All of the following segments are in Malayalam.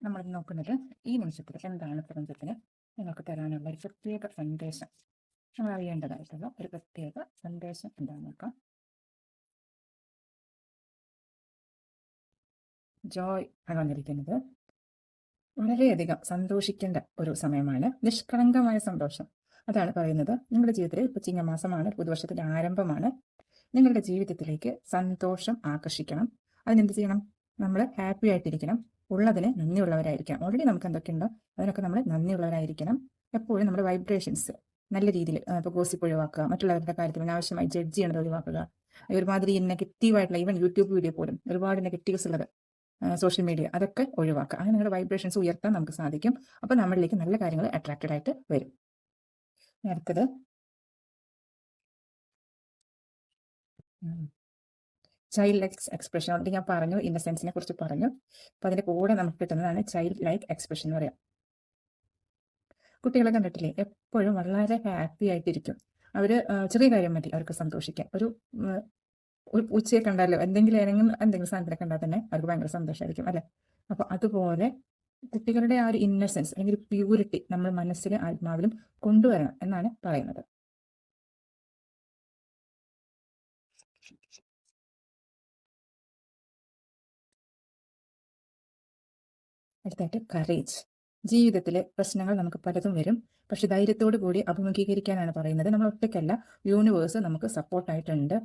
നമ്മൾ നോക്കുന്നത് ഈ നിമിഷത്തിൽ എന്താണ് പ്രപഞ്ചത്തിന് നിങ്ങൾക്ക് തരാനുള്ള ഒരു പ്രത്യേക സന്ദേശം. നമ്മൾ അറിയേണ്ടതായിട്ടുള്ള ഒരു പ്രത്യേക സന്ദേശം എന്താണെന്ന് നോക്കാം. ജോയ് ആണ് വന്നിരിക്കുന്നത്. വളരെയധികം സന്തോഷിക്കേണ്ട ഒരു സമയമാണ്, നിഷ്കളങ്കമായ സന്തോഷം. അതാണ് പറയുന്നത്. നിങ്ങളുടെ ജീവിതത്തിൽ ഇപ്പോൾ ചിങ്ങമാസമാണ്, പുതുവർഷത്തിന്റെ ആരംഭമാണ്. നിങ്ങളുടെ ജീവിതത്തിലേക്ക് സന്തോഷം ആകർഷിക്കണം. അതിനെന്ത് ചെയ്യണം? നമ്മൾ ഹാപ്പി ആയിട്ടിരിക്കണം. ഉള്ളതിന് നന്ദിയുള്ളവരായിരിക്കണം. ഓൾറെഡി നമുക്ക് എന്തൊക്കെയുണ്ടോ അതിനൊക്കെ നമ്മൾ നന്ദിയുള്ളവരായിരിക്കണം. എപ്പോഴും നമ്മുടെ വൈബ്രേഷൻസ് നല്ല രീതിയിൽ, ഇപ്പോൾ ഗോസിപ്പ് ഒഴിവാക്കുക, മറ്റുള്ളവരുടെ കാര്യത്തിൽ അനാവശ്യമായി ജഡ്ജ് ചെയ്യണത് ഒഴിവാക്കുക. ഒരുമാതിരി നെഗറ്റീവായിട്ടുള്ള ഈവൻ യൂട്യൂബ് വീഡിയോ പോലും ഒരുപാട് നെഗറ്റീവ്സ് ഉള്ളത്, സോഷ്യൽ മീഡിയ, അതൊക്കെ ഒഴിവാക്കുക. അങ്ങനെ നിങ്ങളുടെ വൈബ്രേഷൻസ് ഉയർത്താൻ നമുക്ക് സാധിക്കും. അപ്പോൾ നമ്മളിലേക്ക് നല്ല കാര്യങ്ങൾ അട്രാക്റ്റഡ് ആയിട്ട് വരും. അടുത്തത് ചൈൽഡ് ലൈക്ക് എക്സ്പ്രഷൻ. ഓൾറെഡി ഞാൻ പറഞ്ഞു, ഇന്നസെൻസിനെ കുറിച്ച് പറഞ്ഞു. അപ്പോൾ അതിൻ്റെ കൂടെ നമുക്ക് കിട്ടുന്നതാണ് ചൈൽഡ് ലൈക്ക് എക്സ്പ്രഷൻ എന്ന് പറയാം. കുട്ടികളെ കണ്ടിട്ടില്ലേ, എപ്പോഴും വളരെ ഹാപ്പി ആയിട്ടിരിക്കും. അവർ ചെറിയ കാര്യം മതി അവർക്ക് സന്തോഷിക്കാൻ. ഒരു ഉച്ചയെ കണ്ടാലോ എന്തെങ്കിലും സാധനത്തിനെ കണ്ടാൽ തന്നെ അവർക്ക് ഭയങ്കര സന്തോഷമായിരിക്കും അല്ലെ. അപ്പോൾ അതുപോലെ കുട്ടികളുടെ ആ ഒരു ഇന്നസെൻസ് അല്ലെങ്കിൽ പ്യൂരിറ്റി നമ്മൾ മനസ്സിലും ആത്മാവിലും കൊണ്ടുവരണം എന്നാണ് പറയുന്നത്. അടുത്തായിട്ട് കറേജ്. ജീവിതത്തിലെ പ്രശ്നങ്ങൾ നമുക്ക് പലതും വരും, പക്ഷെ ധൈര്യത്തോടു കൂടി അഭിമുഖീകരിക്കാനാണ് പറയുന്നത്. നമ്മൾ ഒറ്റയ്ക്കല്ല, യൂണിവേഴ്സ് നമുക്ക് സപ്പോർട്ടായിട്ടുണ്ട്.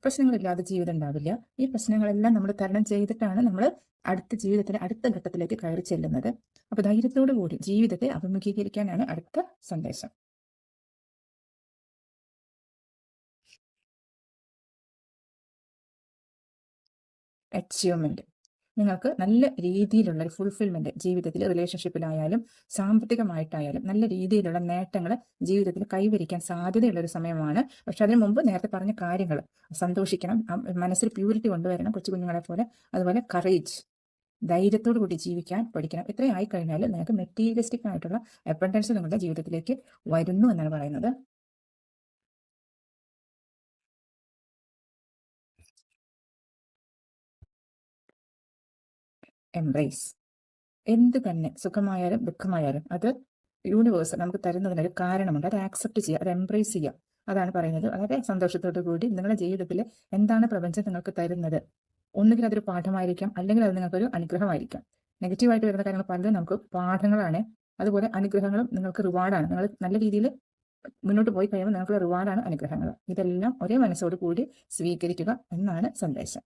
പ്രശ്നങ്ങളില്ലാതെ ജീവിതം ഉണ്ടാവില്ല. ഈ പ്രശ്നങ്ങളെല്ലാം നമ്മൾ തരണം ചെയ്തിട്ടാണ് നമ്മൾ അടുത്ത ജീവിതത്തിന്റെ അടുത്ത ഘട്ടത്തിലേക്ക് കയറി ചെല്ലുന്നത്. അപ്പൊ ധൈര്യത്തോടു കൂടി ജീവിതത്തെ അഭിമുഖീകരിക്കാനാണ് അടുത്ത സന്ദേശം. അച്ചീവ്മെന്റ്. നിങ്ങൾക്ക് നല്ല രീതിയിലുള്ള ഒരു ഫുൾഫിൽമെന്റ് ജീവിതത്തിൽ, റിലേഷൻഷിപ്പിലായാലും സാമ്പത്തികമായിട്ടായാലും നല്ല രീതിയിലുള്ള നേട്ടങ്ങൾ ജീവിതത്തിൽ കൈവരിക്കാൻ സാധ്യതയുള്ള ഒരു സമയമാണ്. പക്ഷെ അതിനു മുമ്പ് നേരത്തെ പറഞ്ഞ കാര്യങ്ങൾ സന്തോഷിക്കണം, മനസ്സിൽ പ്യൂരിറ്റി കൊണ്ടുവരണം, കൊച്ചു കുഞ്ഞുങ്ങളെ പോലെ. അതുപോലെ കറേജ്, ധൈര്യത്തോടു കൂടി ജീവിക്കാൻ പഠിക്കണം. ഇത്രയും ആയിക്കഴിഞ്ഞാൽ നിങ്ങൾക്ക് മെറ്റീരിയലിസ്റ്റിക് ആയിട്ടുള്ള അബണ്ടൻസ് നിങ്ങളുടെ ജീവിതത്തിലേക്ക് വരുന്നു എന്നാണ് പറയുന്നത്. എംബ്രേസ്. എന്ത് തന്നെ സുഖമായാലും ദുഃഖമായാലും അത് യൂണിവേഴ്സ് നമുക്ക് തരുന്നതിനൊരു കാരണമുണ്ട്. അത് ആക്സെപ്റ്റ് ചെയ്യുക, അത് എംബ്രേസ് ചെയ്യുക. അതാണ് പറയുന്നത്. വളരെ സന്തോഷത്തോടു കൂടി നിങ്ങളുടെ ജീവിതത്തിൽ എന്താണ് പ്രപഞ്ചം നിങ്ങൾക്ക് തരുന്നത്, ഒന്നുകിൽ അതൊരു പാഠമായിരിക്കാം, അല്ലെങ്കിൽ അത് നിങ്ങൾക്കൊരു അനുഗ്രഹമായിരിക്കാം. നെഗറ്റീവായിട്ട് വരുന്ന കാര്യങ്ങൾ പലതും നമുക്ക് പാഠങ്ങളാണ്. അതുപോലെ അനുഗ്രഹങ്ങളും നിങ്ങൾക്ക് റിവാർഡാണ്. നിങ്ങൾ നല്ല രീതിയിൽ മുന്നോട്ട് പോയി കഴിയുമ്പോൾ നിങ്ങൾക്കുള്ള റിവാർഡാണ് അനുഗ്രഹങ്ങൾ. ഇതെല്ലാം ഒരേ മനസ്സോട് കൂടി സ്വീകരിക്കുക എന്നാണ് സന്ദേശം.